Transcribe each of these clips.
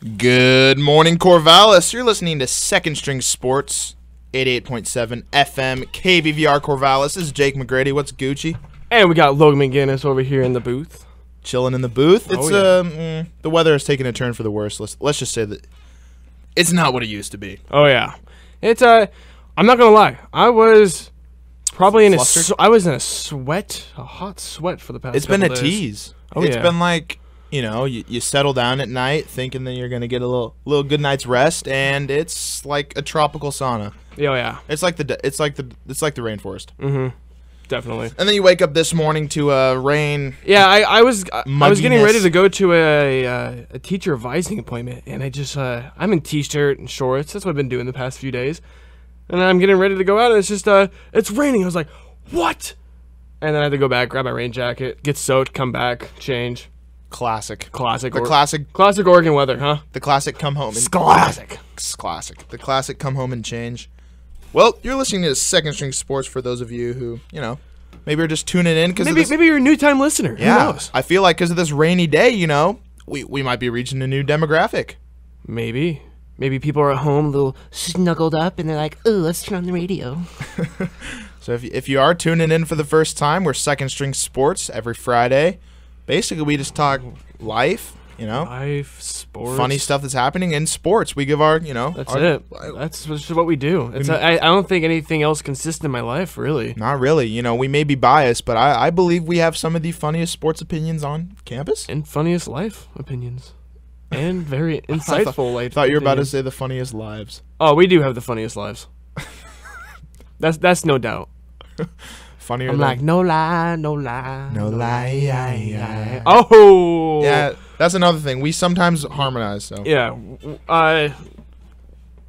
Good morning, Corvallis. You're listening to Second String Sports, 88.7 FM, KBVR Corvallis. This is Jake McGrady. What's Gucci? And we got Logan McGinnis over here in the booth. Chilling in the booth. It's the weather has taken a turn for the worse. Let's just say that it's not what it used to be. Oh yeah, it's I'm not gonna lie. I was probably in a hot sweat for the past. It's been a days. tease. Oh, it's yeah. been like, you settle down at night thinking that you're gonna get a little good night's rest, and it's like a tropical sauna. Oh yeah. It's like the rainforest. Mm-hmm. Definitely. And then you wake up this morning to rain. Yeah, I was getting Mugginess. ready to go to a teacher advising appointment, and I just I'm in t-shirt and shorts. That's what I've been doing the past few days, and I'm getting ready to go out, and it's just it's raining. I was like, what? And then I had to go back, grab my rain jacket, get soaked, come back, change. Classic. Classic Oregon weather, huh? The classic come home. It's classic. The classic come home and change. Well, you're listening to Second String Sports for those of you who, maybe are just tuning in. Maybe you're a new time listener. Yeah. Who knows? I feel like because of this rainy day, we might be reaching a new demographic. Maybe people are at home a little snuggled up, and they're like, "Ooh, let's turn on the radio." So if you are tuning in for the first time, we're Second String Sports every Friday. Basically, we just talk life, life, sports, funny stuff that's happening in sports. We give our, That's it. That's just what we do. I don't think anything else consists in my life, really. Not really. We may be biased, but I believe we have some of the funniest sports opinions on campus. And funniest life opinions. And very insightful life. I thought you were about to say the funniest lives. Oh, we do have the funniest lives. That's no doubt. Funnier I'm than... like, no lie. Oh! Yeah, that's another thing. We sometimes harmonize, so... Yeah.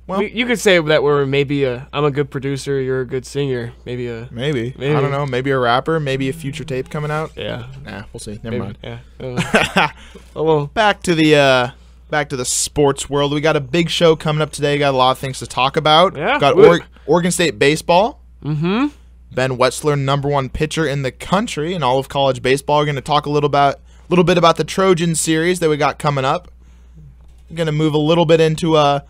Well, you could say that we're I'm a good producer, you're a good singer. Maybe. I don't know. Maybe a rapper. Maybe a future tape coming out. Yeah. Nah, we'll see. Never mind. Yeah. Well, back to the sports world. We got a big show coming up today. Got a lot of things to talk about. Yeah. Got Oregon State baseball. Mm-hmm. Ben Wetzler, #1 pitcher in the country in all of college baseball. We're going to talk a little bit about the Trojan series that we got coming up. We're going to move a little bit into the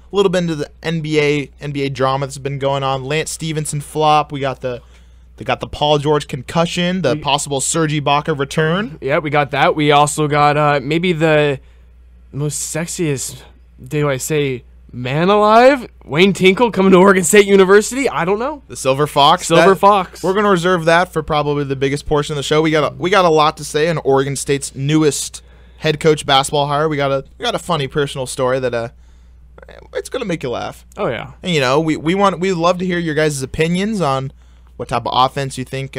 NBA drama that's been going on. Lance Stephenson flop. They got the Paul George concussion, the possible Serge Ibaka return. Yeah, we got that. We also got maybe the most sexiest, dare I say, man alive, Wayne Tinkle coming to Oregon State University. I don't know. The Silver Fox. Fox. We're going to reserve that for probably the biggest portion of the show. We got a lot to say on Oregon State's newest head coach basketball hire. We got a funny personal story that it's going to make you laugh. Oh yeah. And we'd love to hear your guys' opinions on what type of offense you think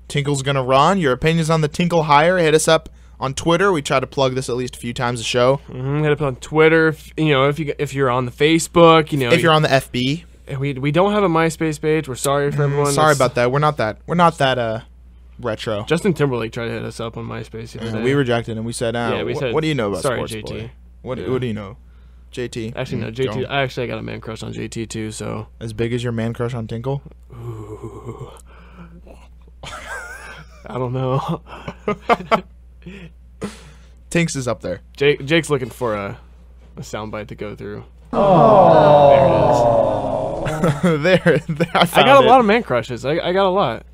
Tinkle's going to run. Your opinions on the Tinkle hire. Hit us up on Twitter. We try to plug this at least a few times a show. Hit up on Twitter. If you're on the Facebook, if you're on the FB. We don't have a MySpace page. We're sorry for everyone. Sorry about that. We're not that retro. Justin Timberlake tried to hit us up on MySpace the other day. We rejected him. We said, what do you know about sports? JT. Boy? What do you know? JT. Actually, no, JT. I got a man crush on JT too. So as big as your man crush on Tinkle? Ooh. I don't know. Tinks is up there. Jake's looking for a soundbite to go through. Oh, there it is. I got a lot of man crushes. I got a lot.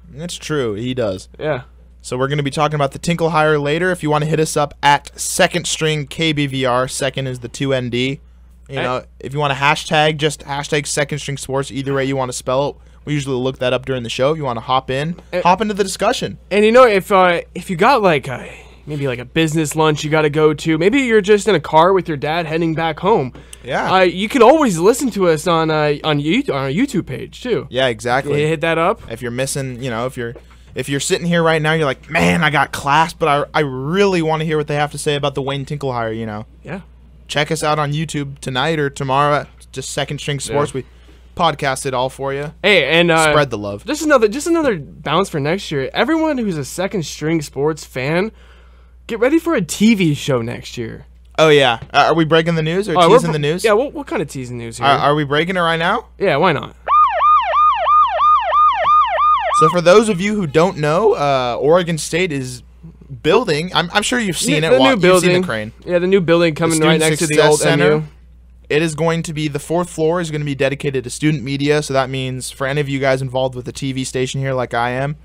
That's true. He does. Yeah. So we're going to be talking about the Tinkle hire later. If you want to hit us up at Second String KBVR, second is the 2ND. If you want to hashtag Second String Sports, either way you want to spell it. We usually look that up during the show. If you want to hop into the discussion. And if you got maybe like a business lunch you got to go to, maybe you're just in a car with your dad heading back home. Yeah. You can always listen to us on our YouTube page too. Yeah, exactly. You hit that up. If you're missing, if you're sitting here right now, you're like, man, I got class, but I really want to hear what they have to say about the Wayne Tinkle hire. Yeah. Check us out on YouTube tonight or tomorrow at just Second String Sports. Yeah. We podcast it all for you. Hey, and spread the love. Just another bounce for next year. Everyone who's a Second String Sports fan, get ready for a TV show next year. Oh yeah, are we breaking the news or teasing the news? Yeah, what kind of teasing news here? Are we breaking it right now? Yeah, why not? So for those of you who don't know, Oregon State is building. I'm sure you've seen it. The new building. You've seen the crane. Yeah, the new building coming right next to the old MU. It is going to be, the 4th floor is going to be dedicated to student media. So that means for any of you guys involved with the TV station here like I am,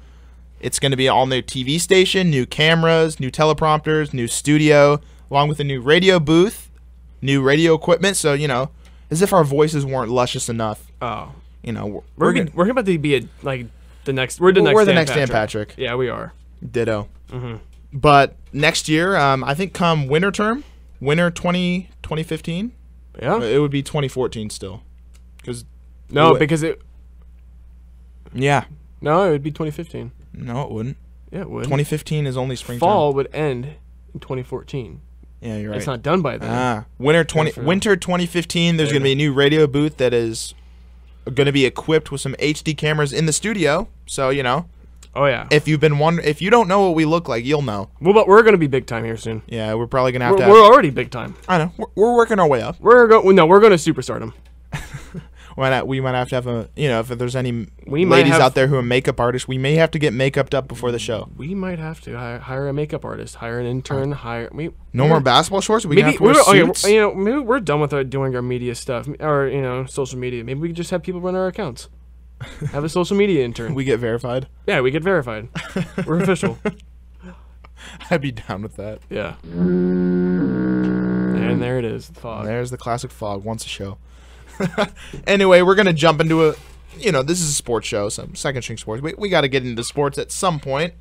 it's going to be all new TV station, new cameras, new teleprompters, new studio, along with a new radio booth, new radio equipment. So, you know, as if our voices weren't luscious enough. Oh. You know, we're about to be the next Dan Patrick. Yeah, we are. Ditto. Mm-hmm. But next year, I think come winter 2015. Yeah, it would be 2014 still. Because it. Yeah. No, it would be 2015. No, it wouldn't. Yeah, it would. 2015 is only springtime. Fall would end in 2014. Yeah, you're right. It's not done by then. Winter 2015. There's going to be a new radio booth that is going to be equipped with some HD cameras in the studio. So, you know. Oh yeah. If you don't know what we look like, you'll know. Well, but we're gonna be big time here soon. Yeah, we're probably gonna have to. We're already big time. I know. We're working our way up. We're going to superstardom. We might have to have a, you know, if there's any ladies out there who are makeup artists, we may have to get makeuped up before the show. We might have to hire a makeup artist, hire an intern, no more basketball shorts. We have to wear suits. You know, maybe we're done with doing our media stuff or, you know, social media. Maybe we could just have people run our accounts. Have a social media intern. We get verified. Yeah, we get verified. We're official. I'd be down with that. Yeah. And there it is, the fog. There's the classic fog. Once a show. Anyway, we're gonna jump into this is a sports show, some second string sports. We got to get into sports at some point.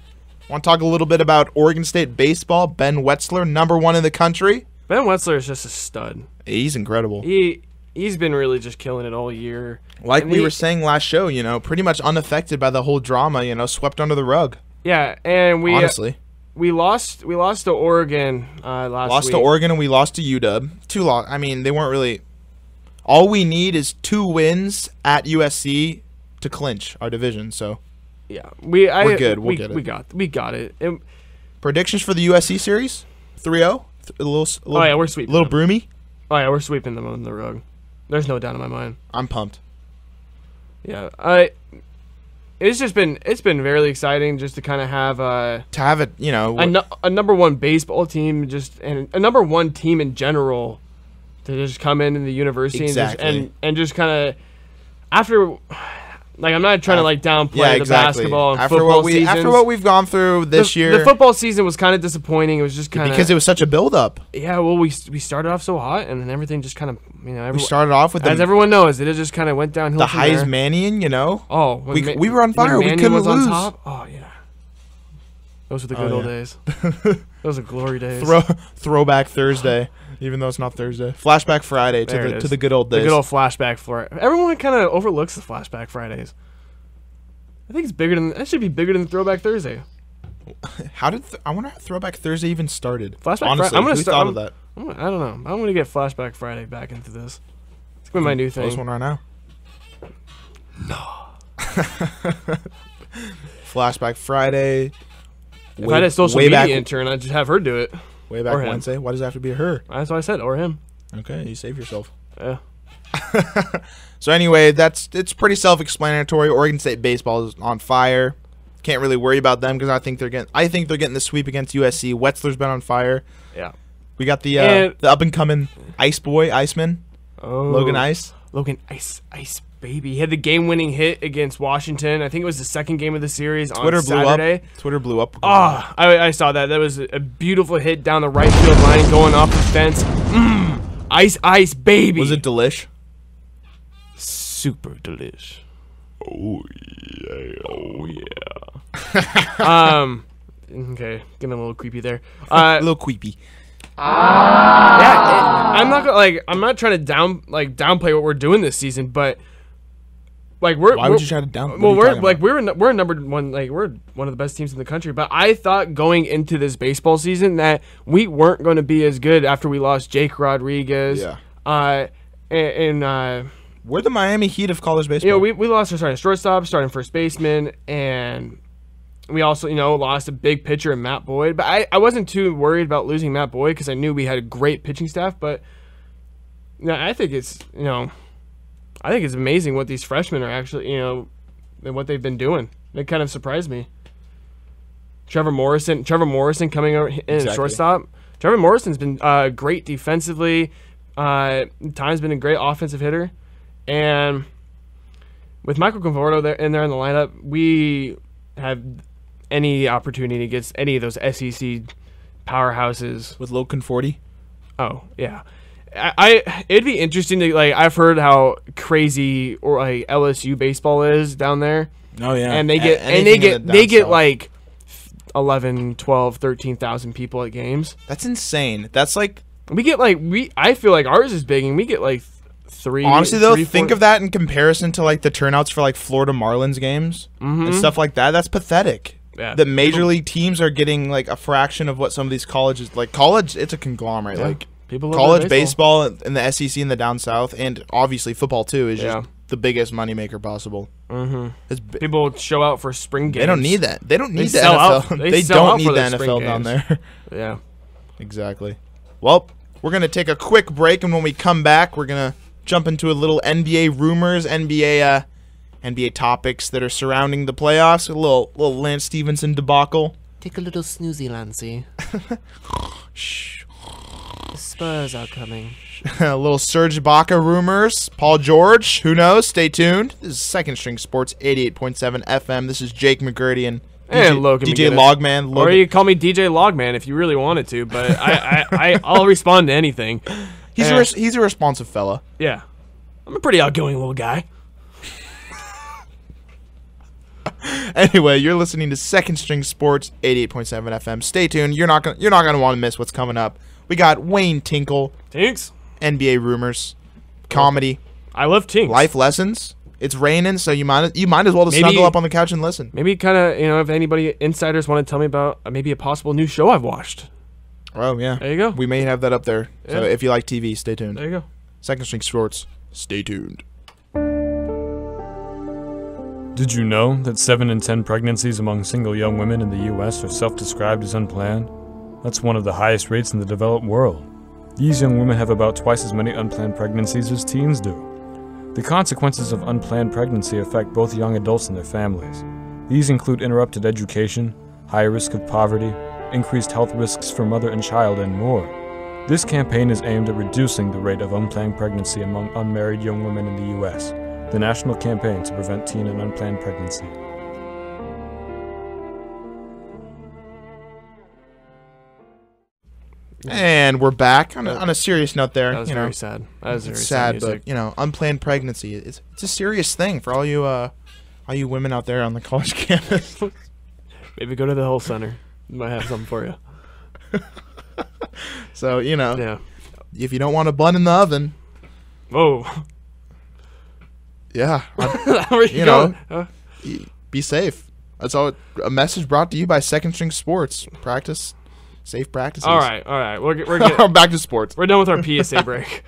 Want to talk a little bit about Oregon State baseball? Ben Wetzler, #1 in the country. Ben Wetzler is just a stud. He's incredible. He's been really just killing it all year. Like we were saying last show, you know, pretty much unaffected by the whole drama, you know, swept under the rug. Yeah, and we lost to Oregon last week. Lost to Oregon and we lost to UW. I mean, they weren't really. All we need is 2 wins at USC to clinch our division. So yeah, we're good. We'll get it. We got it. Predictions for the USC series? 3-0. We're sweeping. A little broomy. Oh yeah, we're sweeping them on the rug. There's no doubt in my mind. I'm pumped. Yeah, it's been really exciting just to kind of have it, you know, a #1 baseball team, and a #1 team in general to just come in the university and just kind of after. Like, I'm not trying to downplay the basketball and football seasons. After what we've gone through this year, the football season was kind of disappointing. It was just kind of because it was such a build-up. Yeah, well, we started off so hot, and then everything just kind of, you know, we started off with as everyone knows, it just kind of went downhill. The Heismanian, you know. Oh, we were on fire. We couldn't lose. On top. Oh yeah, those were the good old days. Those are glory days. Throwback Thursday. Even though it's not Thursday. Flashback Friday to the good old days. The good old flashback Friday. Everyone kind of overlooks the flashback Fridays. I think it's bigger than that. Should be bigger than Throwback Thursday. I wonder how Throwback Thursday even started? Flashback Friday. Who thought of that? I don't know. I'm gonna get Flashback Friday back into this. It's gonna be my new thing. This one right now. No. Flashback Friday. If I had a social media intern, I'd just have her do it. Way back Wednesday. Why does it have to be her? That's what I said, or him. Okay, you save yourself. Yeah. So anyway, it's pretty self-explanatory. Oregon State baseball is on fire. Can't really worry about them because I think they're getting the sweep against USC. Wetzler's been on fire. Yeah. We got the up and coming Iceman. Oh, Logan Ice. Logan Ice baby. He had the game-winning hit against Washington. I think it was the second game of the series on Saturday. Twitter blew up. Oh, I saw that. That was a beautiful hit down the right field line going off the fence. Ice baby. Was it delish? Super delish. Oh yeah. Okay, getting a little creepy there. A little creepy. Yeah, I'm not trying to downplay what we're doing this season, but why would you try to downplay? Well, we're number one. We're one of the best teams in the country. But I thought going into this baseball season that we weren't going to be as good after we lost Jake Rodriguez. Yeah. We're the Miami Heat of college baseball. You know, we lost our starting shortstop, starting first baseman, and we also, lost a big pitcher in Matt Boyd. But I wasn't too worried about losing Matt Boyd because I knew we had a great pitching staff. But I think it's amazing what these freshmen are actually, and what they've been doing. They kind of surprised me. Trevor Morrison coming over in Exactly. shortstop. Trevor Morrison's been great defensively. Time's been a great offensive hitter, and with Michael Conforto there in the lineup, we have any opportunity against any of those SEC powerhouses. With Logan 40. Oh yeah, it'd be interesting to I've heard how crazy or like LSU baseball is down there. Oh yeah, and they get like 11, 12, 13,000 people at games. That's insane. That's like I feel like ours is big, and we get like three. Honestly, though, think 4. of that in comparison to like the turnouts for like Florida Marlins games and stuff like that. That's pathetic. Yeah. The major league teams are getting like a fraction of what some of these colleges like. College, it's a conglomerate. Yeah. Like People love college their baseball in the SEC and the down south, and obviously football too, is Yeah. just the biggest moneymaker possible. It's People show out for spring games. They don't need that. They don't need the sell out- NFL. they They sell out don't need for the their spring NFL down games. there. Yeah. Exactly. Well, we're going to take a quick break, and when we come back, we're going to jump into a little NBA rumors, NBA topics that are surrounding the playoffs, a little Lance Stephenson debacle. Take a little snoozy, Lancey. Shh. The Spurs are coming. A little Serge Ibaka rumors. Paul George, who knows? Stay tuned. This is Second String Sports 88.7 FM. This is Jake McGurdy and And Logan DJ McGinnis. Logman. Or you call me DJ Logman if you really wanted to, but I'll respond to anything. He's And- a responsive fella. Yeah. I'm a pretty outgoing little guy. Anyway, you're listening to Second String Sports 88.7 FM. Stay tuned. You're not gonna want to miss what's coming up. We got Wayne Tinkle, Tinks. NBA rumors, comedy, I love Tinks. life lessons. It's raining, so you might as well just Maybe- snuggle up on the couch and listen. Maybe kind of, if anybody, insiders want to tell me about maybe a possible new show I've watched. Oh yeah, There you go. we may have that up there. So Yeah. if you like TV, stay tuned. There you go. Second String Sports, stay tuned. Did you know that 7 in 10 pregnancies among single young women in the U.S. are self-described as unplanned? That's one of the highest rates in the developed world. These young women have about twice as many unplanned pregnancies as teens do. The consequences of unplanned pregnancy affect both young adults and their families. These include interrupted education, high risk of poverty, increased health risks for mother and child, and more. This campaign is aimed at reducing the rate of unplanned pregnancy among unmarried young women in the U.S., the national campaign to prevent teen and unplanned pregnancy. And we're back on a serious note there. That was very sad. That was very It's sad, music. but unplanned pregnancy. It's a serious thing for all you women out there on the college campus. Maybe go to the Health Center. Might have something for you. So Yeah. if you don't want a bun in the oven, Whoa. yeah, Where you You know, going? Huh? be safe. That's all. A message brought to you by Second String Sports. Practice safe practices. All right. We're getting, Back to sports. we're done with our PSA break.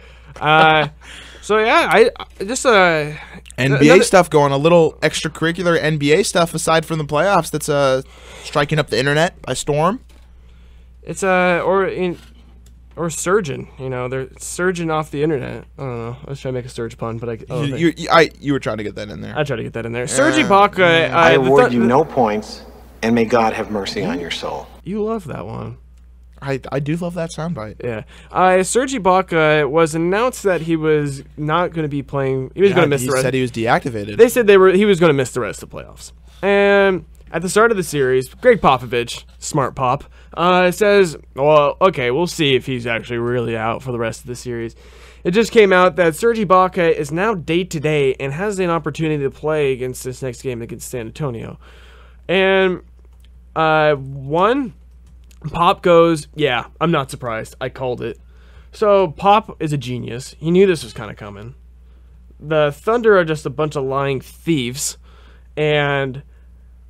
So yeah, I just NBA stuff going, a little extracurricular NBA stuff aside from the playoffs that's striking up the internet by storm. It's or surgeon. They're surging off the internet. I don't know. I was trying to make a surge pun, but You were trying to get that in there. I tried to get that in there. Serge Ibaka. I award you no points, and may God have mercy on your soul. You love that one. I do love that soundbite. Yeah. Serge Ibaka was announced that he was not going to be playing. He was going to miss the rest. He said he was deactivated. They said he was going to miss the rest of the playoffs. And at the start of the series, Greg Popovich, smart pop, says, well, okay, we'll see if he's actually really out for the rest of the series. It just came out that Serge Ibaka is now day-to-day and has an opportunity to play against this next game against San Antonio. And Pop goes, yeah, I'm not surprised. I called it. So Pop is a genius. He knew this was kind of coming. The Thunder are just a bunch of lying thieves. And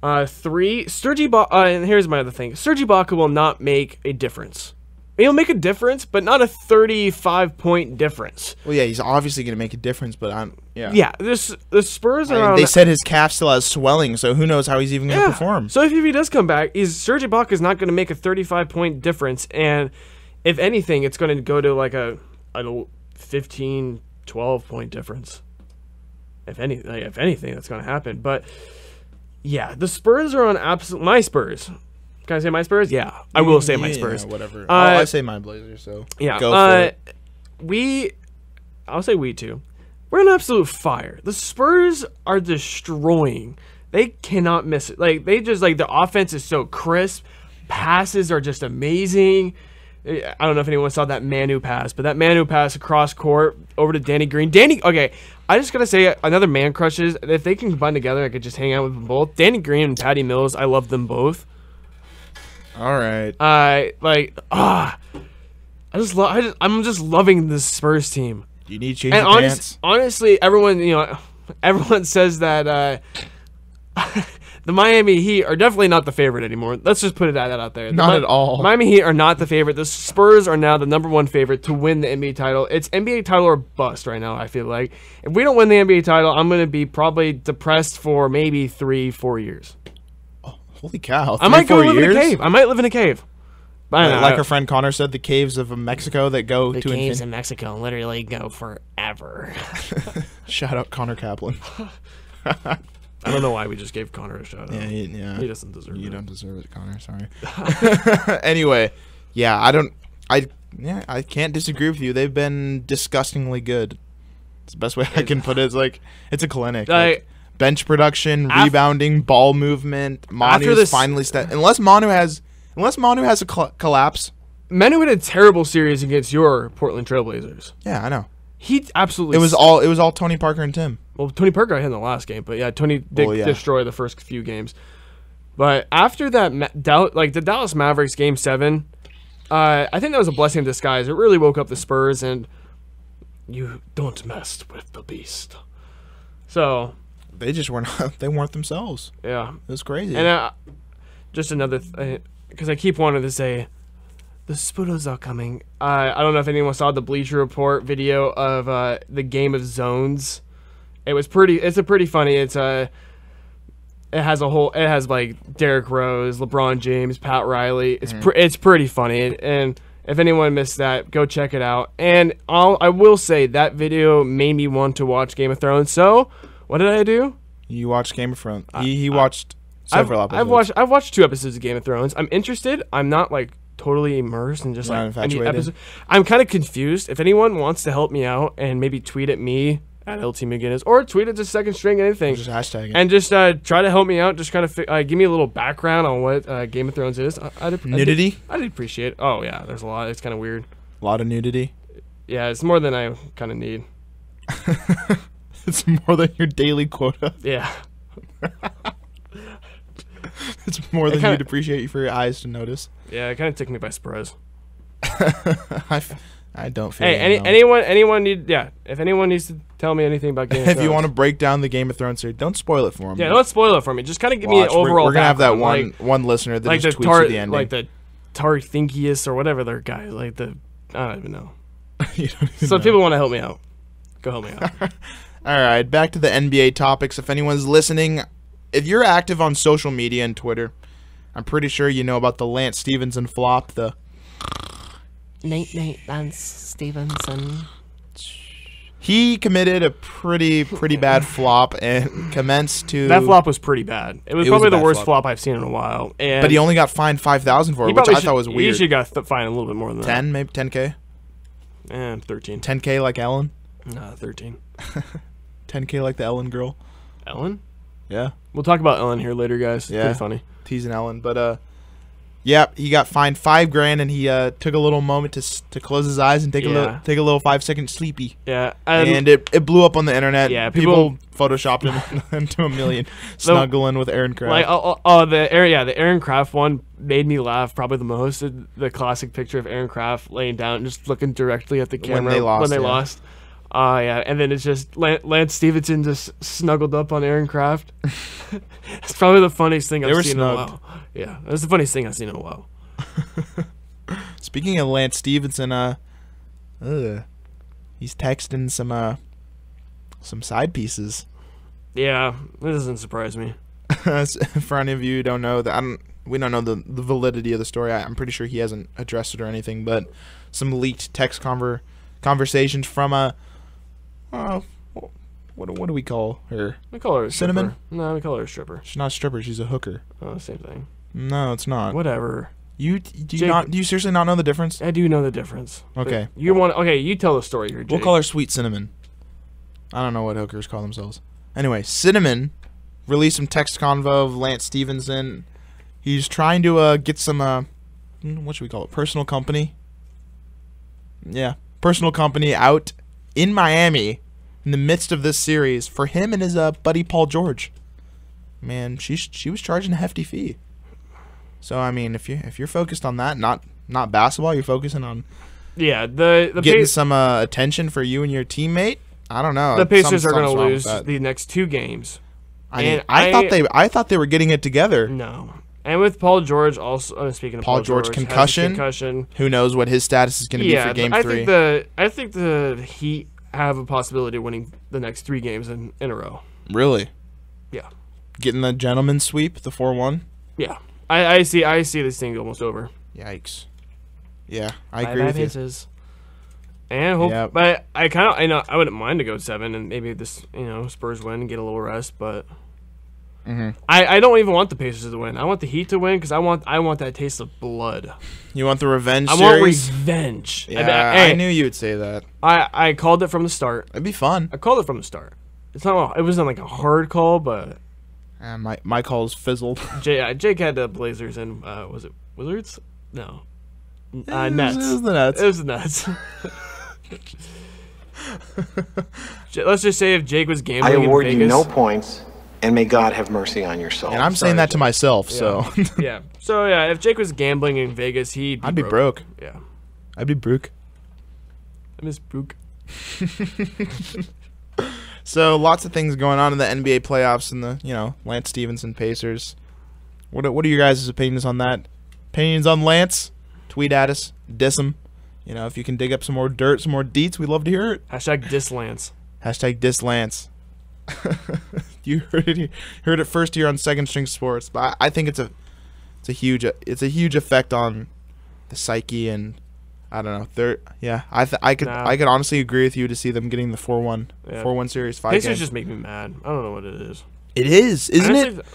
Serge Ibaka, and here's my other thing. Serge Ibaka will not make a difference. He'll make a difference, but not a 35-point difference. Well, yeah, he's obviously going to make a difference, but Yeah, the Spurs are they said his calf still has swelling, so who knows how he's even going to perform. So if he does come back, Serge Ibaka is not going to make a 35-point difference, and if anything, it's going to go to like a 15, 12-point difference. If anything, that's going to happen. But yeah, the Spurs are on my Spurs Can I say my Spurs? Yeah, I will say my Spurs. Whatever. I say my Blazers. So yeah, go for it. I'll say we too. We're on absolute fire. The Spurs are destroying. They cannot miss it. Like they just the offense is so crisp. Passes are just amazing. I don't know if anyone saw that Manu pass, but that Manu pass across court over to Danny Green. Okay, I just gotta say another man crushes. If they can combine together, I could just hang out with them both. Danny Green and Patty Mills, I love them both. All right. I'm just loving this Spurs team. You need to change your pants. Honestly, everyone says that the Miami Heat are definitely not the favorite anymore. Let's just put that out there. Not at all. Miami Heat are not the favorite. The Spurs are now the #1 favorite to win the NBA title. It's NBA title or bust right now, I feel like. If we don't win the NBA title, I'm going to be probably depressed for maybe 3-4 years. Oh, holy cow. I might go live in a cave. I might live in a cave. Like our friend Connor said, the caves of Mexico that go to infinity. The caves in Mexico literally go forever. Shout out Connor Kaplan. I don't know why we just gave Connor a shout out. Yeah, he doesn't deserve it. You don't deserve it, Connor. Sorry. Anyway, I can't disagree with you. They've been disgustingly good. It's the best way I can put it. It's a clinic. Bench production, rebounding, ball movement. Manu's finally unless Manu has a collapse. Manu had a terrible series against your Portland Trailblazers. Yeah, I know. He absolutely. It was all Tony Parker and Tim. Well, Tony Parker got hit in the last game, but yeah, Tony did destroy the first few games. But after that, the Dallas Mavericks Game 7, I think that was a blessing in disguise. It really woke up the Spurs, and you don't mess with the beast. So they just weren't. They weren't themselves. Yeah, it was crazy. And just another, because I keep wanting to say, the Spurs are coming. I don't know if anyone saw the Bleacher Report video of the Game of Zones. It's a pretty funny. It has Derrick Rose, LeBron James, Pat Riley. It's pretty funny. And if anyone missed that, go check it out. And I will say that video made me want to watch Game of Thrones. So what did I do? You watched Game of Thrones. He watched several episodes. I've watched 2 episodes of Game of Thrones. I'm interested. I'm not totally immersed and just infatuated. I'm kind of confused. If anyone wants to help me out and maybe tweet at me at LT McGinnis or tweet at the Second String, anything, just hashtag it. And just try to help me out. Just kind of give me a little background on what Game of Thrones is. Nudity? I'd appreciate it. Oh yeah, there's a lot. It's kind of weird. A lot of nudity. Yeah, it's more than I kind of need. It's more than your daily quota. Yeah. It's more than you'd appreciate for your eyes to notice. Yeah, it kind of took me by surprise. I don't feel. Hey, anyone need? Yeah, if anyone needs to tell me anything about Game of Thrones, if you want to break down the Game of Thrones series, don't spoil it for me. Yeah, don't spoil it for me. Just kind of give me an overall. We're gonna have that one listener that just tweets at the ending, like the Tarthinkius or whatever their guy, I don't even know. If people want to help me out, go help me out. All right, back to the NBA topics. If anyone's listening, if you're active on social media and Twitter, I'm pretty sure you know about the Lance Stephenson flop. The Nate Lance Stephenson. He committed a pretty bad flop and commenced to. That flop was pretty bad. It was probably the worst flop I've seen in a while. But he only got fined $5,000 for it, which I thought was weird. He should got fined a little bit more than that. 10, maybe 10K. 13. 10K like Ellen. 13. 10K like the Ellen girl. Ellen? Yeah. We'll talk about Ellen here later, guys. Yeah. Pretty funny. Teasing Ellen, but yeah, he got fined $5,000, and he took a little moment to close his eyes and take a little 5-second sleepy. Yeah, and it blew up on the internet. Yeah, people photoshopped him into a million snuggling with Aaron Kraft. The Aaron Kraft one made me laugh probably the most. The classic picture of Aaron Kraft laying down, just looking directly at the camera when they lost. Yeah, and then it's just Lance Stephenson just snuggled up on Aaron Kraft. It's probably the funniest thing I've seen in a while. Yeah, that's the funniest thing I've seen in a while. Speaking of Lance Stephenson, he's texting some side pieces. Yeah, that doesn't surprise me. For any of you who don't know, we don't know the validity of the story. I'm pretty sure he hasn't addressed it or anything, but some leaked text conversations from what do we call her? We call her a Cinnamon? stripper. No, we call her a stripper. She's not a stripper. She's a hooker. Oh, same thing. No, it's not. Whatever. Do you seriously not know the difference? I do know the difference. Okay. You tell the story here, Jake. We'll call her Sweet Cinnamon. I don't know what hookers call themselves. Anyway, Cinnamon released some text convo of Lance Stephenson. He's trying to get some, what should we call it? Personal company. Yeah, personal company out in Miami in the midst of this series for him and his buddy Paul George. Man, she was charging a hefty fee. So I mean, if you're focused on that, not basketball, you're focusing on the getting some attention for you and your teammate. I don't know. The Pacers are going to lose the next 2 games. I thought they were getting it together. No. And with Paul George also, speaking of Paul George, concussion. Who knows what his status is going to be for Game 3? I think the Heat have a possibility of winning the next 3 games in a row. Really? Yeah. Getting the gentleman's sweep, the 4-1. Yeah. I see this thing almost over. Yikes. Yeah, I agree with you. And but I wouldn't mind to go 7 and maybe this Spurs win and get a little rest, but I don't even want the Pacers to win. I want the Heat to win because I want that taste of blood. You want the revenge series? I want revenge. Yeah, I knew you would say that. I called it from the start. It'd be fun. I called it from the start. It wasn't like a hard call, but my calls fizzled. Jake had the Blazers and was it Wizards? No. Nets. It was the Nets. It was the Nets. Let's just say if Jake was gambling in Vegas. I award you no points, and may God have mercy on your soul. And I'm saying that to myself, so. Yeah. So, yeah, if Jake was gambling in Vegas, I'd be broke. Yeah. I'd be broke. I miss broke. So, lots of things going on in the NBA playoffs and the, Lance Stephenson Pacers. What are your guys' opinions on that? Opinions on Lance? Tweet at us. Diss him. If you can dig up some more dirt, some more deets, we'd love to hear it. #DissLance. #DissLance. You heard it first here on Second String Sports, but I think it's a huge effect on the psyche, and I don't know. I could honestly agree with you to see them getting the 4-1 series 5 Pacers games. just make me mad. I don't know what it is. It is, isn't it?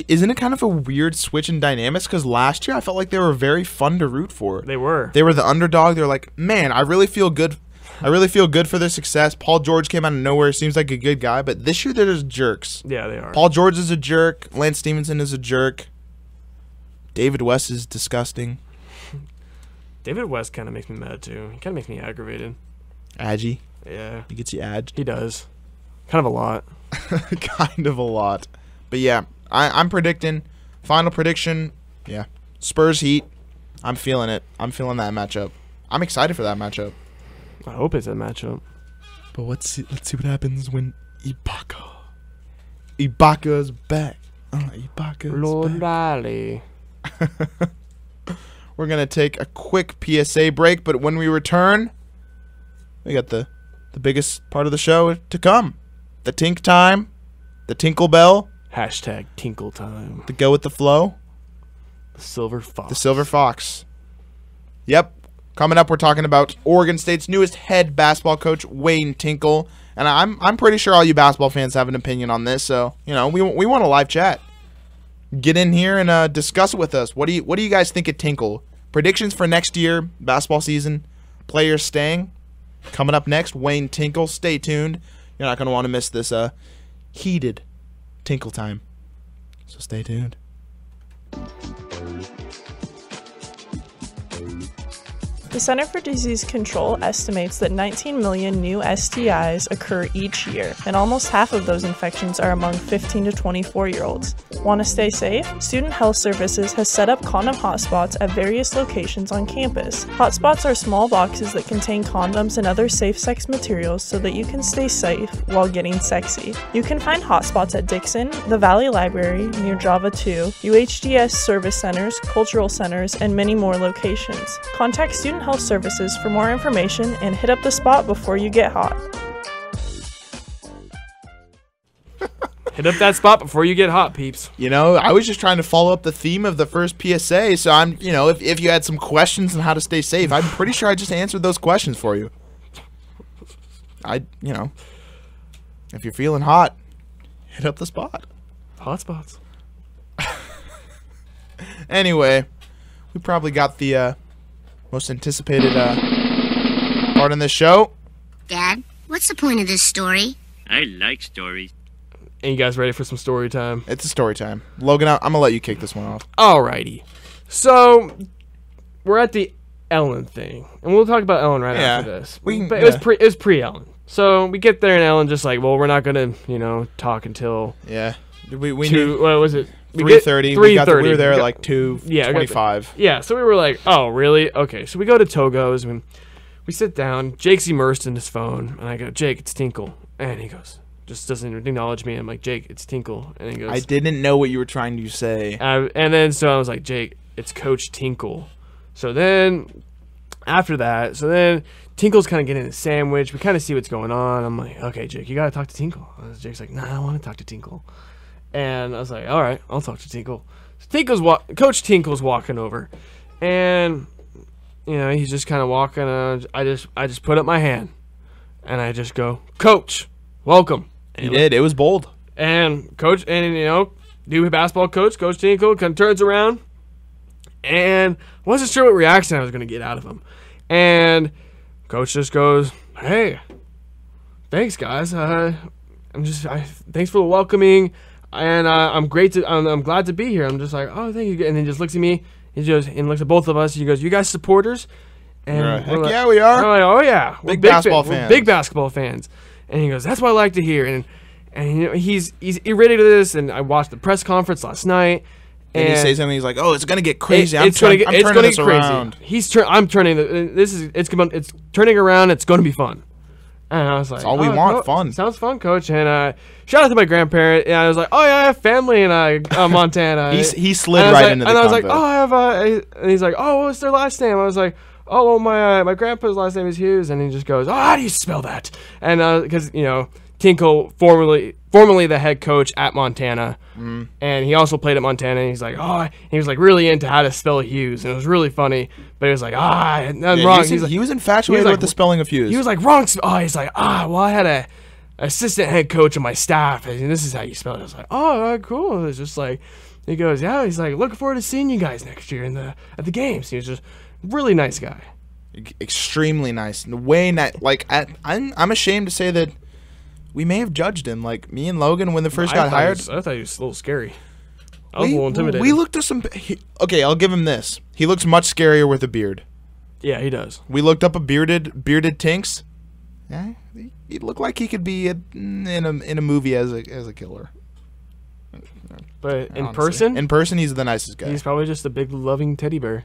Isn't it kind of a weird switch in dynamics? Because last year I felt like they were very fun to root for. They were. They were the underdog. They were like, man, I really feel good. I really feel good for their success. Paul George came out of nowhere. Seems like a good guy. But this year they're just jerks. Yeah, they are. Paul George is a jerk. Lance Stephenson is a jerk. David West is disgusting. David West kind of makes me mad, too. He kind of makes me aggravated. Aggy? Yeah. He gets you ag? He does. Kind of a lot. Kind of a lot. But yeah, I'm predicting. Final prediction, yeah. Spurs Heat. I'm feeling it. I'm feeling that matchup. I'm excited for that matchup. I hope it's a matchup. But let's see what happens when Ibaka's back. Ibaka's Lord back. Riley. We're going to take a quick PSA break, but when we return, we got the biggest part of the show to come. The Tink time, the Tinkle bell. #Tinkle time. To go with the flow. The Silver Fox. The Silver Fox. Yep. Coming up, we're talking about Oregon State's newest head basketball coach, Wayne Tinkle. And I'm pretty sure all you basketball fans have an opinion on this, so, we want a live chat. Get in here and discuss it with us. What do you guys think of Tinkle? Predictions for next year, basketball season, players staying. Coming up next, Wayne Tinkle. Stay tuned. You're not going to want to miss this heated Tinkle time. So stay tuned. The Center for Disease Control estimates that 19 million new STIs occur each year, and almost half of those infections are among 15 to 24-year-olds. Want to stay safe? Student Health Services has set up condom hotspots at various locations on campus. Hotspots are small boxes that contain condoms and other safe sex materials so that you can stay safe while getting sexy. You can find hotspots at Dixon, the Valley Library, near Java 2, UHDS service centers, cultural centers, and many more locations. Contact Student Health Services for more information and hit up the spot before you get hot. Hit up that spot before you get hot, peeps. I was just trying to follow up the theme of the first PSA, so I'm, if you had some questions on how to stay safe, I'm pretty sure I just answered those questions for you. If you're feeling hot, hit up the spot. Hotspots. Anyway, we probably got the most anticipated part in this show. Dad, what's the point of this story? I like stories. And you guys ready for some story time? It's a story time. Logan, I'm going to let you kick this one off. Alrighty. So, we're at the Ellen thing. And we'll talk about Ellen right after this. But it was pre-Ellen. So, we get there and Ellen just like, well, we're not going to, talk until... Yeah. We what was it? 3:30. 3:30. We were there at like 2:25. Yeah, so we were like, oh, really? Okay, so we go to Togo's and we sit down. Jake's immersed in his phone. And I go, Jake, it's Tinkle. And he goes... just doesn't acknowledge me. I'm like, Jake, it's Tinkle. And he goes, I didn't know what you were trying to say. And then so I was like, Jake, it's Coach Tinkle. So then after that, Tinkle's kind of getting a sandwich. We kind of see what's going on. I'm like, okay, Jake, you got to talk to Tinkle. And Jake's like, nah, I don't want to talk to Tinkle. And I was like, all right, I'll talk to Tinkle. So Coach Tinkle's walking over. And, he's just kind of walking. I just put up my hand. And I just go, Coach, welcome. He did. It was bold. And Coach, new basketball coach, Coach Tinkle, kind of turns around. And I wasn't sure what reaction I was going to get out of him. And Coach just goes, hey, thanks, guys. Thanks for the welcoming. And I'm glad to be here. I'm just like, oh, thank you. And then he just looks at me. He just looks at both of us. He goes, you guys supporters? And heck yeah, we are. I'm like, oh, yeah. Big basketball fans. We're big basketball fans. And he goes, that's what I like to hear. And he's irritated at this. And I watched the press conference last night. And he says something. He's like, "Oh, it's gonna get crazy. It's gonna get crazy. Around. I'm turning. It's turning around. It's gonna be fun." And I was like, "That's all we want. Fun. Sounds fun, Coach." And shout out to my grandparent. And I was like, "Oh yeah, I have family in Montana." he slid right into the. And I was convo. like, "Oh, I have." And he's like, "Oh, what's their last name?" I was like, "Oh, well, my grandpa's last name is Hughes." And he just goes, "Oh, how do you spell that?" And because Tinkle, formerly the head coach at Montana, and he also played at Montana. And he's like, he was like really into how to spell Hughes, and it was really funny. But he was like, I'm wrong. He was infatuated with the spelling of Hughes. He was like, wrong. He's like, well, I had a assistant head coach on my staff, and this is how you spell it. I was like, oh, cool. It's just like, he goes, yeah. He's like, looking forward to seeing you guys next year at the games. He was just really nice guy. Extremely nice. The way that I'm ashamed to say that. We may have judged him, like me and Logan when they first got hired. I thought he was a little scary. I was a little intimidated. We looked at some. Okay, I'll give him this. He looks much scarier with a beard. Yeah, he does. We looked up a bearded Tinks. Yeah, he looked like he could be in a movie as a killer. But in person, he's the nicest guy. He's probably just a big loving teddy bear.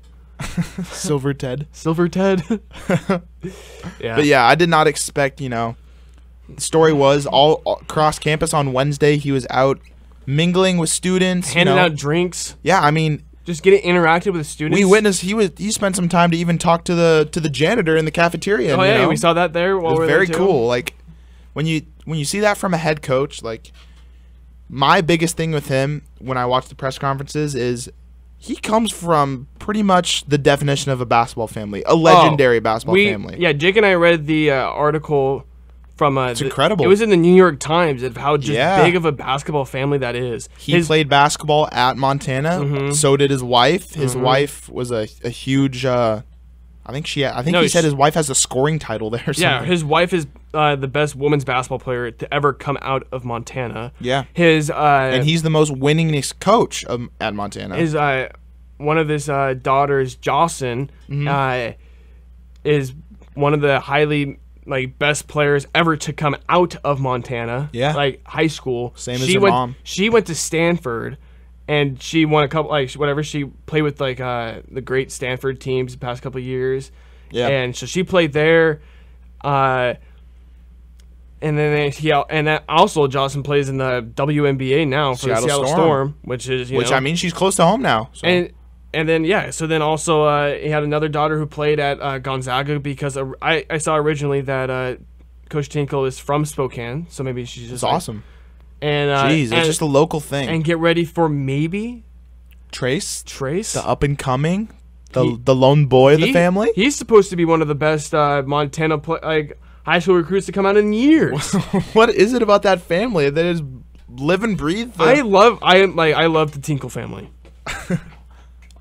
Silver Ted. Yeah. But yeah, I did not expect. The story was all across campus on Wednesday. He was out mingling with students, handing out drinks. Yeah, I mean, just getting interactive with the students. We witnessed he spent some time to even talk to the janitor in the cafeteria. Oh yeah, we saw that there. While it was we were very there too. cool. Like when you see that from a head coach, like my biggest thing with him when I watch the press conferences is he comes from pretty much the definition of a basketball family, a legendary basketball family. Yeah, Jake and I read the article. It's incredible. It was in the New York Times of how big of a basketball family that is. He played basketball at Montana. Mm-hmm. So did his wife. His wife was a huge. I think he said his wife has a scoring title there. Or something. Yeah, his wife is the best women's basketball player to ever come out of Montana. Yeah, and he's the most winningest coach at Montana. His one of his daughters, Jocelyn, is one of the highly best players ever to come out of Montana. Yeah. High school. Same as her mom. She went to Stanford and she won a couple whatever. She played with the great Stanford teams the past couple of years. Yeah. And so she played there. And then also Jocelyn plays in the WNBA now for the Seattle Storm, which is I mean she's close to home now. So. And then so then also he had another daughter who played at Gonzaga because I saw originally that Coach Tinkle is from Spokane, so maybe she's just awesome. And it's just a local thing. And get ready for maybe Trace, the up and coming, the lone boy of the family. He's supposed to be one of the best Montana high school recruits to come out in years. What is it about that family that is live and breathe? I love the Tinkle family.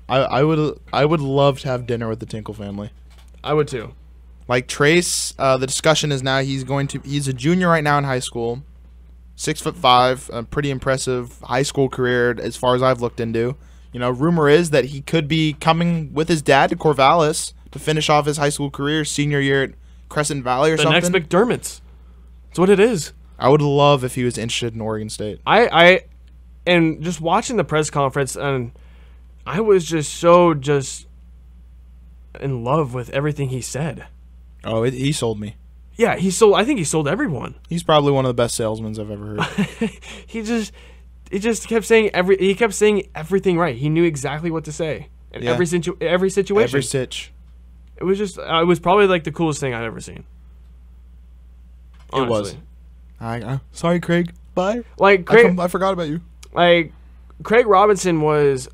I would love to have dinner with the Tinkle family. I would too. Like Trace, the discussion is now he's a junior right now in high school, 6'5", a pretty impressive high school career as far as I've looked into. You know, rumor is that he could be coming with his dad to Corvallis to finish off his high school career, senior year at Crescent Valley or something. The next McDermott's. That's what it is. I would love if he was interested in Oregon State. And just watching the press conference, and I was just in love with everything he said. Oh, he sold me. Yeah, I think he sold everyone. He's probably one of the best salesmen I've ever heard. He just kept saying everything right. He knew exactly what to say in every situation. Every sitch. It was probably like the coolest thing I've ever seen. Honestly. It was. Sorry, Craig. Bye. Like Craig, I forgot about you. Like Craig Robinson was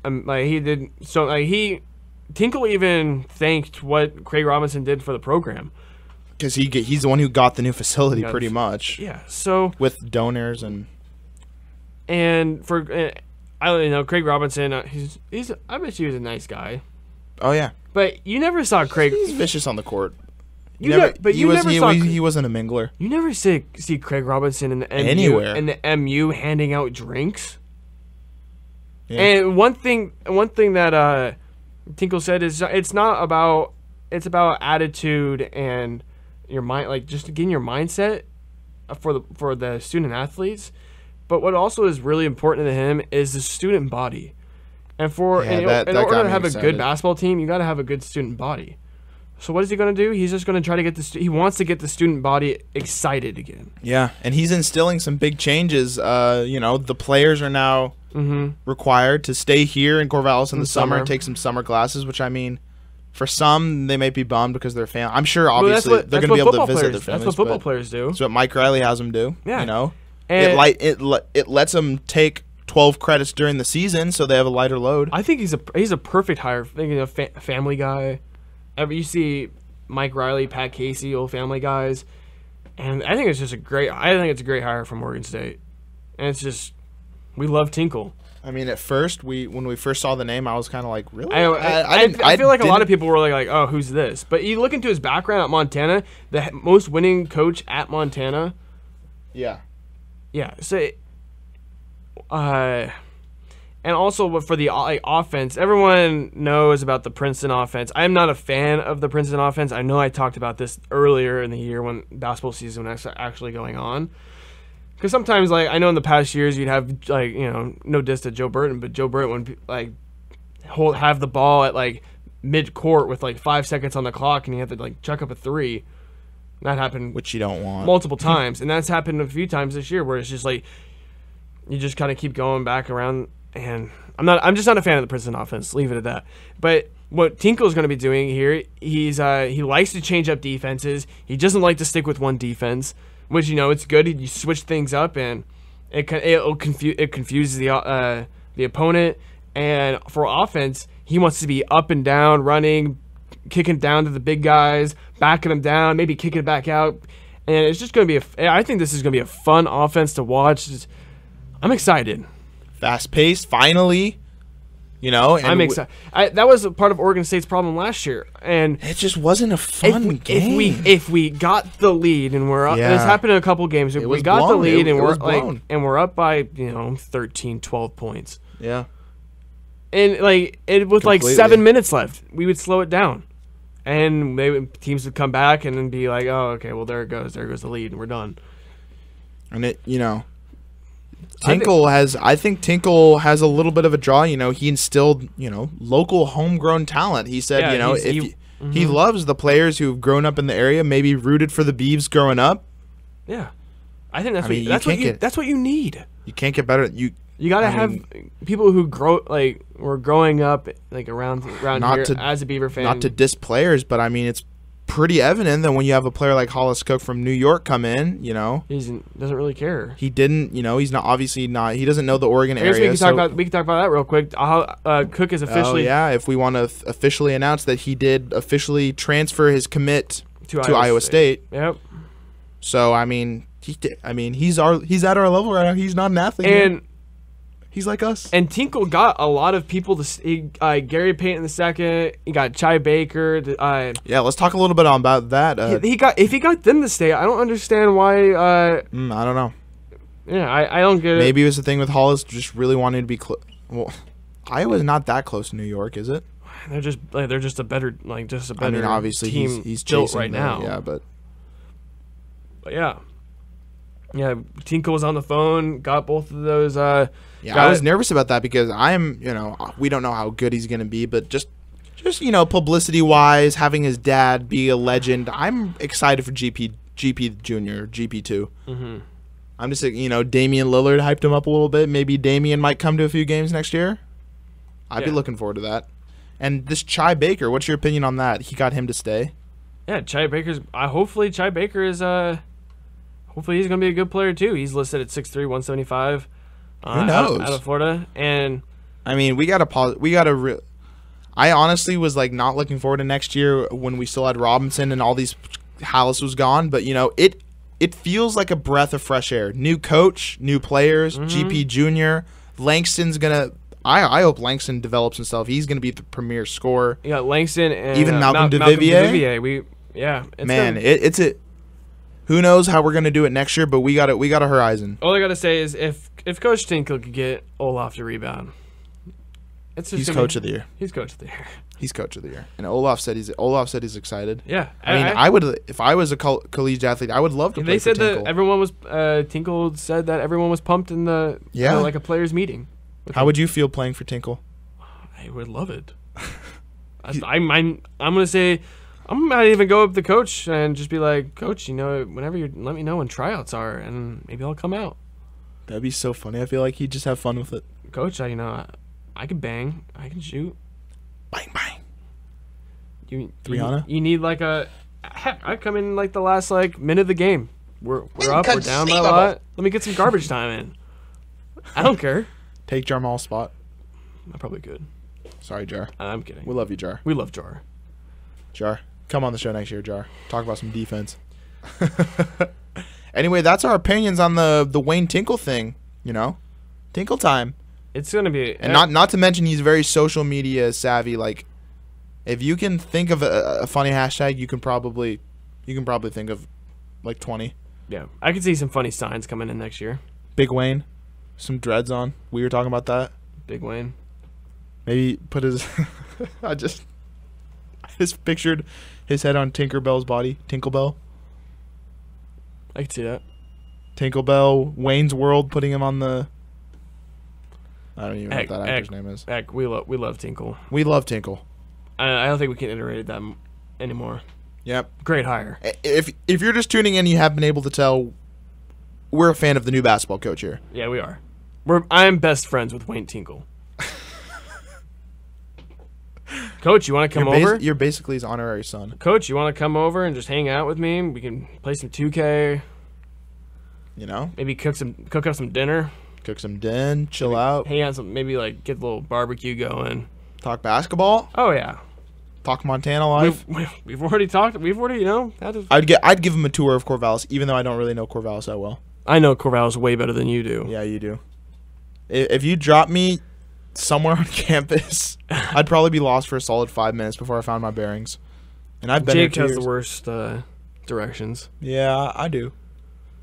Tinkle even thanked what Craig Robinson did for the program. Because he's the one who got the new facility, pretty much. Yeah. So with donors and for I don't know, Craig Robinson. He's I bet he was a nice guy. Oh yeah. But you never saw Craig. He's vicious on the court. He wasn't a mingler. You never see Craig Robinson in the MU, anywhere in the MU handing out drinks. Yeah. And one thing that Tinkle said is it's about attitude and your mind, like just getting your mindset for the student athletes. But what also is really important to him is the student body. And in order to have a good basketball team, you got to have a good student body. So what is he going to do? He's just going to try to he wants to get the student body excited again. Yeah, and he's instilling some big changes. The players are now required to stay here in Corvallis in the summer and take some summer classes, which I mean, for some, they might be bummed because they're family. I'm sure, obviously, they're going to be able to visit their families. That's what football players do. That's what Mike Riley has them do. Yeah. You know? And it lets them take 12 credits during the season, so they have a lighter load. I think he's a perfect hire. Thinking of Family Guy. You see Mike Riley, Pat Casey, old Family Guys, and I think it's a great hire from Oregon State, and it's just we love Tinkle. I mean, at first when we first saw the name, I was kind of like, really? I feel like a lot of people were like, oh, who's this? But you look into his background at Montana, the most winning coach at Montana. Yeah. Yeah. So. And also for the offense, everyone knows about the Princeton offense. I'm not a fan of the Princeton offense. I know I talked about this earlier in the year when basketball season was actually going on. Because sometimes, I know in the past years you'd have, no diss to Joe Burton, but Joe Burton would, have the ball at, mid-court with, 5 seconds on the clock, and you have to, chuck up a three. That happened. Which you don't want. Multiple times. And that's happened a few times this year where it's just, you just kind of keep going back around. And I'm just not a fan of the Princeton offense. Leave it at that. But what Tinkle is going to be doing here, he likes to change up defenses. He doesn't like to stick with one defense, which it's good. You switch things up, and it confuses the opponent. And for offense, he wants to be up and down, running, kicking down to the big guys, backing them down, maybe kicking it back out. And it's just going to be I think this is going to be a fun offense to watch. I'm excited. Fast paced, finally. I'm excited. That was a part of Oregon State's problem last year, and it just wasn't a fun game. If we got the lead and we're up, this happened in a couple games. If we got the lead and we're up by 13, 12 points. Yeah. And with 7 minutes left, we would slow it down, and teams would come back and then be like, "Oh, okay, well there goes the lead, and we're done." And I think Tinkle has a little bit of a draw. He instilled, local homegrown talent. He said, he loves the players who've grown up in the area, maybe rooted for the Beavs growing up. Yeah, I think that's what you need. You can't get better. You got to have people who were growing up around here as a Beaver fan. Not to diss players, but it's pretty evident that when you have a player like Hollis Cook from New York come in, he doesn't really care. He didn't, he's not he doesn't know the Oregon area. We can talk about that real quick. Cook is officially. Oh yeah, if we want to officially announce that he did officially transfer his commit to Iowa State. Yep. So he's at our level right now. He's not an athlete. And He's like us. And Tinkle got a lot of people to Gary Payton II. He got Chai Baker. Yeah, let's talk a little bit about that. If he got them to stay, I don't understand why. I don't know. Yeah, I don't get it. Maybe it was the thing with Hollis just really wanting to be close. Well, Iowa's not that close to New York, is it? They're just a better I mean, obviously team he's built chasing right now. Yeah, but yeah. Tinkle was on the phone. Got both of those. I was nervous about that because we don't know how good he's gonna be, but just publicity wise, having his dad be a legend, I'm excited for GP Junior, GP2. Mm-hmm. I'm just Damian Lillard hyped him up a little bit. Maybe Damian might come to a few games next year. I'd be looking forward to that. And this Chai Baker, what's your opinion on that? He got him to stay. Yeah, Chai Baker's. Hopefully, Chai Baker is. Hopefully, he's gonna be a good player too. He's listed at 6'3", 175. Who knows? Out of Florida, and I mean, we gotta pause. I honestly was not looking forward to next year when we still had Robinson and all these. Hollis was gone, but it feels like a breath of fresh air. New coach, new players. GP Junior, Langston's gonna. I hope Langston develops himself. He's going to be the premier scorer. You got Langston and even Malcolm DeVivier. It's a. Who knows how we're going to do it next year? But we got a horizon. All I got to say is if Coach Tinkle could get Olaf to rebound, he's coach of the year. He's coach of the year. He's coach of the year. And Olaf said he's excited. Yeah, I would if I was a collegiate athlete, I would love to. Play they said for Tinkle. that everyone was Tinkle said that everyone was pumped in the like a players meeting. How would you feel playing for Tinkle? I would love it. I'm gonna say I might even go up to the coach and just be like, Coach, whenever you let me know when tryouts are, and maybe I'll come out. That'd be so funny. I feel like he'd just have fun with it. Coach, I can bang, I can shoot. Bang bang. You need I come in the last minute of the game. We're up, we're down by a lot. Let me get some garbage time in. I don't care. Take Jarmal's spot. I probably could. Sorry, Jar. I'm kidding. We love you, Jar. We love Jar. Jar, come on the show next year, Jar. Talk about some defense. Anyway, that's our opinions on the Wayne Tinkle thing. Tinkle time. It's gonna be, and not to mention he's very social media savvy. If you can think of a funny hashtag, you can probably think of 20. Yeah, I could see some funny signs coming in next year. Big Wayne. Some dreads on. We were talking about that. Big Wayne. Maybe put his. I just pictured his head on Tinkerbell's body. Tinklebell. I could see that. Tinklebell. Wayne's World. Putting him on the. I don't even know what that actor's name is. We love Tinkle. We love Tinkle. I don't think we can iterate that anymore. Yep. Great hire. If you're just tuning in, you have been able to tell. We're a fan of the new basketball coach here. Yeah, we are. I'm best friends with Wayne Tinkle. Coach, you want to come over? You're basically his honorary son. Coach, you want to come over and just hang out with me? We can play some 2K. Maybe cook up some dinner. Cook some din, chill out. Hang out maybe get a little barbecue going. Talk basketball? Oh yeah. Talk Montana life. We've already talked. I'd give him a tour of Corvallis, even though I don't really know Corvallis that well. I know Corvallis way better than you do. Yeah, you do. If you drop me somewhere on campus, I'd probably be lost for a solid 5 minutes before I found my bearings. And I've been Jake here 2 has years. the worst directions. Yeah, I do.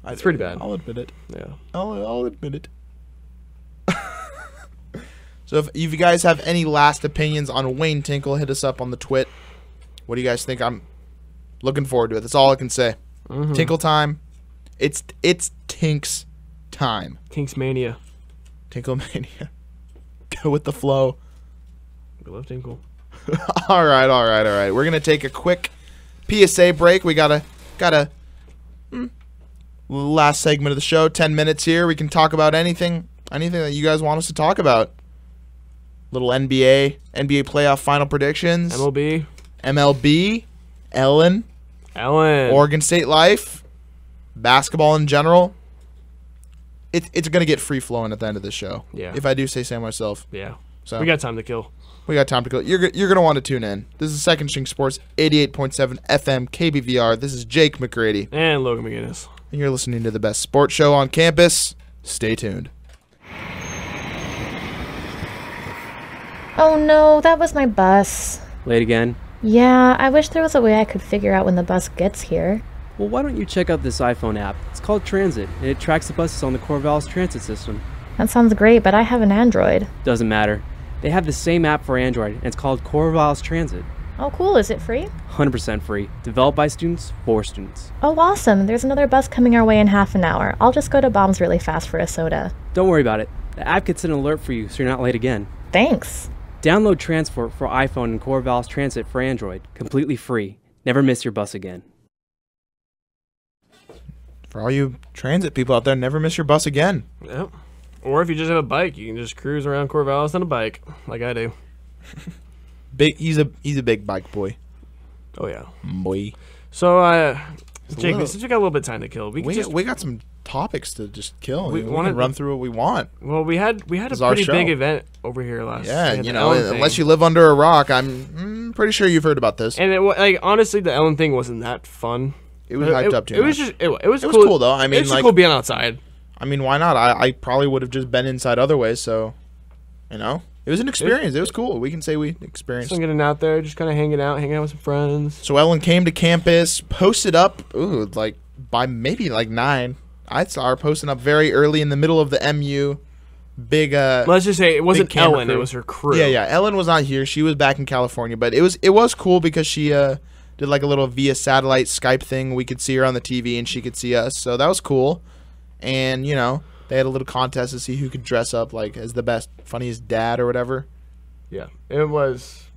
It's pretty bad. I'll admit it. Yeah. I'll admit it. So if you guys have any last opinions on Wayne Tinkle, hit us up on the twit. What do you guys think? I'm looking forward to it. That's all I can say. Mm-hmm. Tinkle time. It's Tink's time. Tink's mania. Tinkle mania. Go with the flow. We love Tinkle. All right. We're gonna take a quick PSA break. We got a last segment of the show. 10 minutes here. We can talk about anything that you guys want us to talk about. Little NBA playoff final predictions. MLB, Ellen, Oregon State life, basketball in general. It's gonna get free flowing at the end of this show. Yeah. If I do say so myself. Yeah. So we got time to kill. You're gonna want to tune in. This is Second String Sports, 88.7 FM KBVR. This is Jake McCready and Logan McGinnis, and you're listening to the best sports show on campus. Stay tuned. Oh no, that was my bus. Late again? Yeah, I wish there was a way I could figure out when the bus gets here. Well, why don't you check out this iPhone app? It's called Transit, and it tracks the buses on the Corvallis transit system. That sounds great, but I have an Android. Doesn't matter. They have the same app for Android, and it's called Corvallis Transit. Oh cool, is it free? 100% free. Developed by students, for students. Oh awesome, there's another bus coming our way in half an hour. I'll just go to Bombs really fast for a soda. Don't worry about it. The app gets an alert for you, so you're not late again. Thanks. Download Transport for iPhone and Corvallis Transit for Android. Completely free. Never miss your bus again. For all you transit people out there, never miss your bus again. Yep. Or if you just have a bike, you can just cruise around Corvallis on a bike, like I do. He's a big bike boy. Oh yeah, boy. So, Jake, since we got a little bit of time to kill, we got some topics to just kill. We can run through what we want. Well, we had a pretty big event over here last. Yeah, you know, unless you live under a rock, I'm pretty sure you've heard about this. And like honestly, the Ellen thing wasn't that fun. It was hyped up too much. It was cool though. I mean, it was cool being outside. I mean, why not? I probably would have just been inside other ways. So, you know, it was an experience. It was cool. We can say we experienced. Just getting out there, just kind of hanging out with some friends. So Ellen came to campus, posted up. Like by maybe like 9. I saw her posting up very early in the middle of the MU. Big. Let's just say it wasn't Ellen. It was her crew. Yeah. Ellen was not here. She was back in California, but it was cool because she did like a little via satellite Skype thing. We could see her on the TV and she could see us. So that was cool. And, you know, they had a little contest to see who could dress up like as the best, funniest dad or whatever. Yeah, it was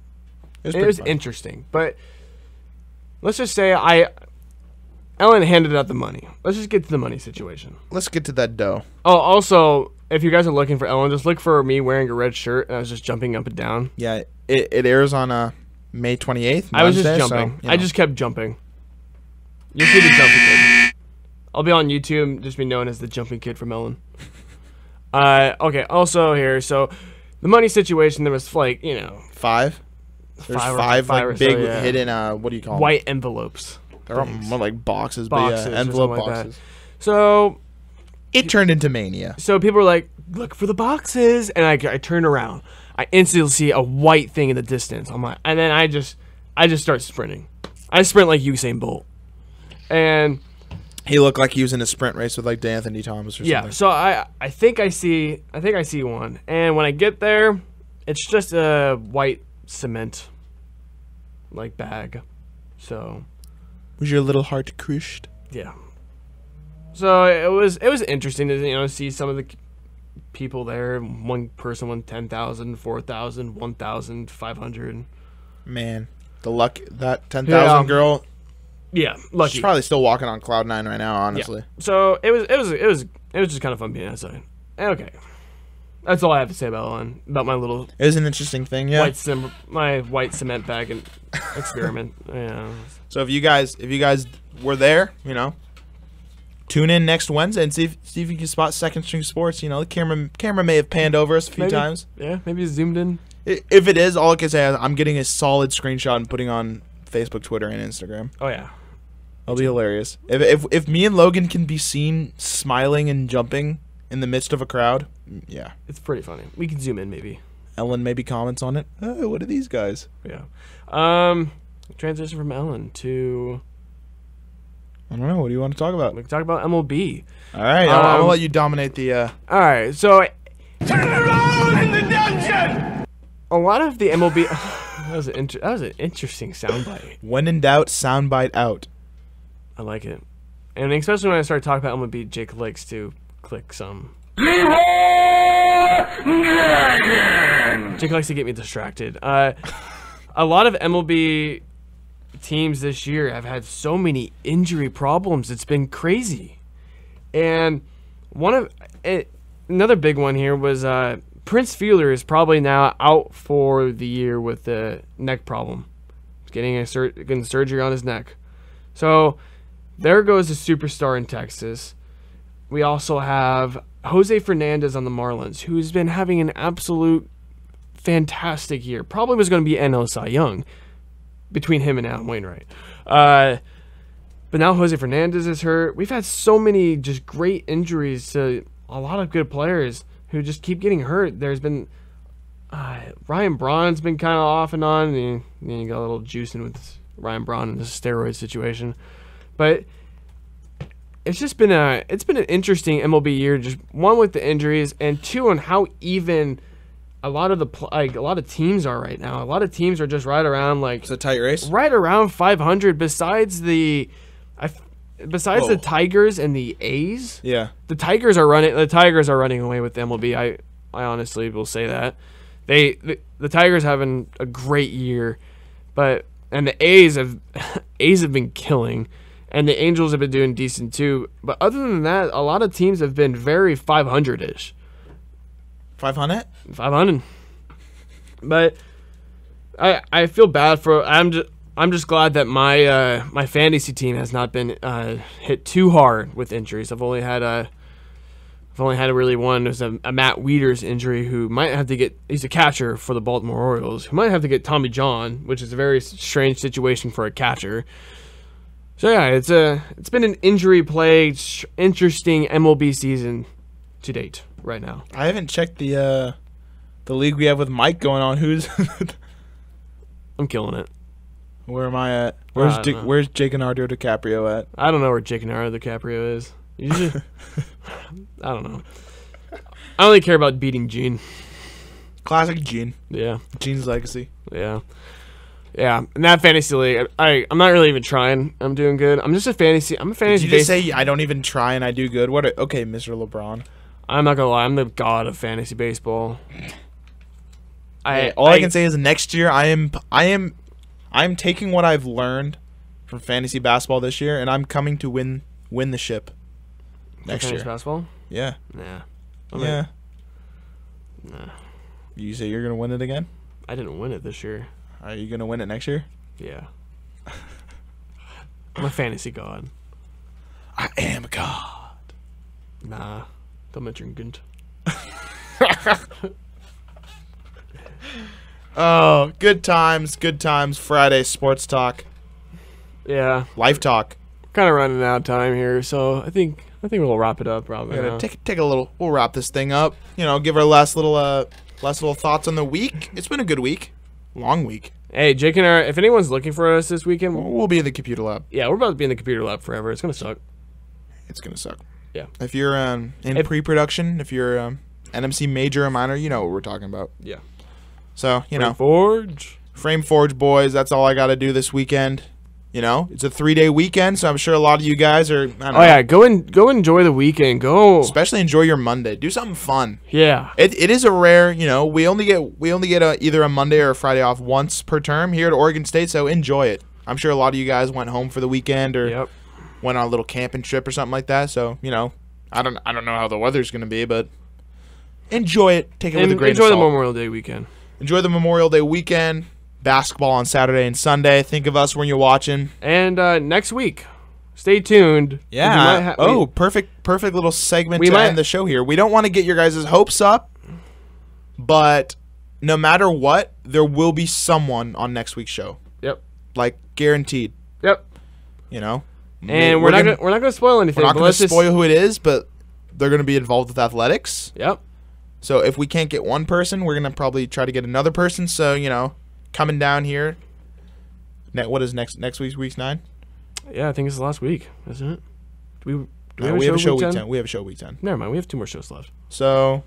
fun. interesting. But let's just say Ellen handed out the money. Let's just get to the money situation. Let's get to that dough. Oh, also, if you guys are looking for Ellen, just look for me wearing a red shirt and I was just jumping up and down. Yeah, it airs on May 28th. I was just jumping. So, you know. I just kept jumping. You'll see the jumping kid. I'll be on YouTube, just be known as the jumping kid from Ellen. Okay, also here, so the money situation, there was like, you know. 5? There's five like big hidden, what do you call them? White envelopes. They're all more like boxes, but yeah, envelope like boxes. That. So. It turned into mania. So people were like, look for the boxes. And I turned around. I instantly see a white thing in the distance. I'm like, and then I just start sprinting. I sprint like Usain Bolt. And he looked like he was in a sprint race with like D'Anthony Thomas or something. Yeah, so I think I see one. And when I get there, it's just a white cement like bag. So was your little heart crushed? Yeah. So it was interesting to see some of the people there. One person won 10,000, 4,000, 1,000, 500. Man, the luck that 10,000 girl. Yeah, lucky. She's probably still walking on cloud 9 right now, honestly. Yeah. So it was just kind of fun being outside. Okay, that's all I have to say about my little. It was an interesting thing, yeah. My white cement bag and experiment. Yeah. So if you guys were there, you know, tune in next Wednesday and see if you can spot Second String Sports. You know, the camera may have panned over us a few times. Yeah, maybe it's zoomed in. If it is, all I can say is I'm getting a solid screenshot and putting on Facebook, Twitter, and Instagram. Oh yeah, that'll be hilarious. If me and Logan can be seen smiling and jumping in the midst of a crowd, yeah, it's pretty funny. We can zoom in maybe. Ellen maybe comments on it. Oh, what are these guys? Yeah. Transition from Ellen to. I don't know. What do you want to talk about? We can talk about MLB. All right, I'm gonna let you dominate the. All right, so. Turn around in the dungeon. A lot of the MLB. that was an interesting soundbite. When in doubt, soundbite out. I like it, and especially when I start talking about MLB, Jake likes to click some. Jake likes to get me distracted. A lot of MLB teams this year have had so many injury problems. It's been crazy. And another big one here was Prince Fielder is probably now out for the year with a neck problem. He's getting surgery on his neck. So there goes a superstar in Texas. We also have Jose Fernandez on the Marlins, who's been having an absolute fantastic year. Probably was going to be NL Cy Young between him and Adam Wainwright. But now Jose Fernandez is hurt. We've had so many just great injuries to a lot of good players who just keep getting hurt. There's been Ryan Braun's been kind of off and on. And then you got a little juicing with Ryan Braun in this steroid situation. But it's just been an interesting MLB year. Just one with the injuries, and two on how even a lot of teams are right now. A lot of teams are just right around It's a tight race. Right around 500. Besides the Tigers and the A's. Yeah. The Tigers are running away with the MLB. I honestly will say that. The Tigers having a great year, and the A's have been killing, and the Angels have been doing decent too. But other than that, a lot of teams have been very 500-ish. 500? 500. But I feel bad for. I'm just glad that my fantasy team has not been hit too hard with injuries. I've only had really one. There's a Matt Wieters injury who might have to get. He's a catcher for the Baltimore Orioles. Who might have to get Tommy John, which is a very strange situation for a catcher. So yeah, it's been an injury-plagued, interesting MLB season to date right now. I haven't checked the league we have with Mike going on. Who's? I'm killing it. Where am I at? Where's Jake Leonardo DiCaprio at? I don't know where Jake Leonardo DiCaprio is. I don't know. I only care about beating Gene. Classic Gene. Yeah. Gene's legacy. Yeah. Yeah. In that fantasy league, I'm not really even trying. I'm doing good. I'm a fantasy. Did you just say I don't even try and I do good? Okay, Mr. LeBron. I'm not gonna lie. I'm the god of fantasy baseball. All I can say is next year I am taking what I've learned from fantasy basketball this year, and I'm coming to win the ship next year. Basketball? Yeah. Nah. Yeah. Nah. You say you're gonna win it again? I didn't win it this year. Are you gonna win it next year? Yeah. I'm a fantasy god. I am a god. Nah. Don't mention Gunt. Oh, good times. Friday sports talk. Yeah. Life talk. Kind of running out of time here, so I think we'll wrap it up probably. We're gonna take a little. We'll wrap this thing up. Give our last little thoughts on the week. It's been a good week, long week. Hey, Jake and if anyone's looking for us this weekend, we'll be in the computer lab. Yeah, we're about to be in the computer lab forever. It's gonna suck. It's gonna suck. Yeah. If you're in pre-production, if you're NMC major or minor, you know what we're talking about. Yeah. So Frame Forge boys. That's all I got to do this weekend. It's a 3-day weekend, so I'm sure a lot of you guys are. Yeah, go enjoy the weekend. Go, especially enjoy your Monday. Do something fun. Yeah, it is a rare. We only get either a Monday or a Friday off once per term here at Oregon State, so enjoy it. I'm sure a lot of you guys went home for the weekend or went on a little camping trip or something like that. So I don't know how the weather's gonna be, but enjoy it. Take it with a grain of salt. Enjoy the Memorial Day weekend. Enjoy the Memorial Day weekend. Basketball on Saturday and Sunday. Think of us when you're watching. And next week, stay tuned. Yeah. Perfect little segment to end the show here. We don't want to get your guys' hopes up, but no matter what, there will be someone on next week's show. Yep. Like guaranteed. Yep. And we're not gonna spoil anything. We're not gonna spoil who it is, but they're gonna be involved with athletics. Yep. So if we can't get one person, we're gonna probably try to get another person. So coming down here. What is next week's 9? Yeah, I think it's the last week, isn't it? Do we have a show week 10? We have a show week 10. Never mind, we have 2 more shows left. So,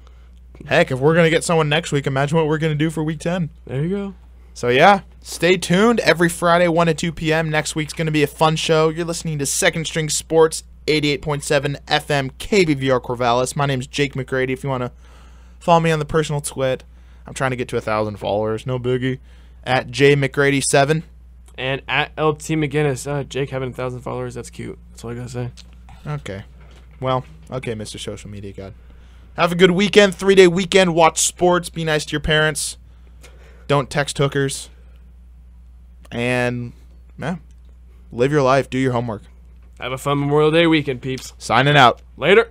heck, if we're gonna get someone next week, imagine what we're gonna do for week 10. There you go. So yeah, stay tuned every Friday 1 to 2 p.m. Next week's gonna be a fun show. You're listening to Second String Sports, 88.7 FM KBVR Corvallis. My name's Jake McGrady. If you wanna follow me on the personal twit, I'm trying to get to 1,000 followers. No biggie. At JMcGrady7. And at LT McGinnis. Jake having 1,000 followers, that's cute. That's all I gotta say. Okay. Well, okay, Mr. Social Media God. Have a good weekend, 3-day weekend. Watch sports. Be nice to your parents. Don't text hookers. And, live your life. Do your homework. Have a fun Memorial Day weekend, peeps. Signing out. Later.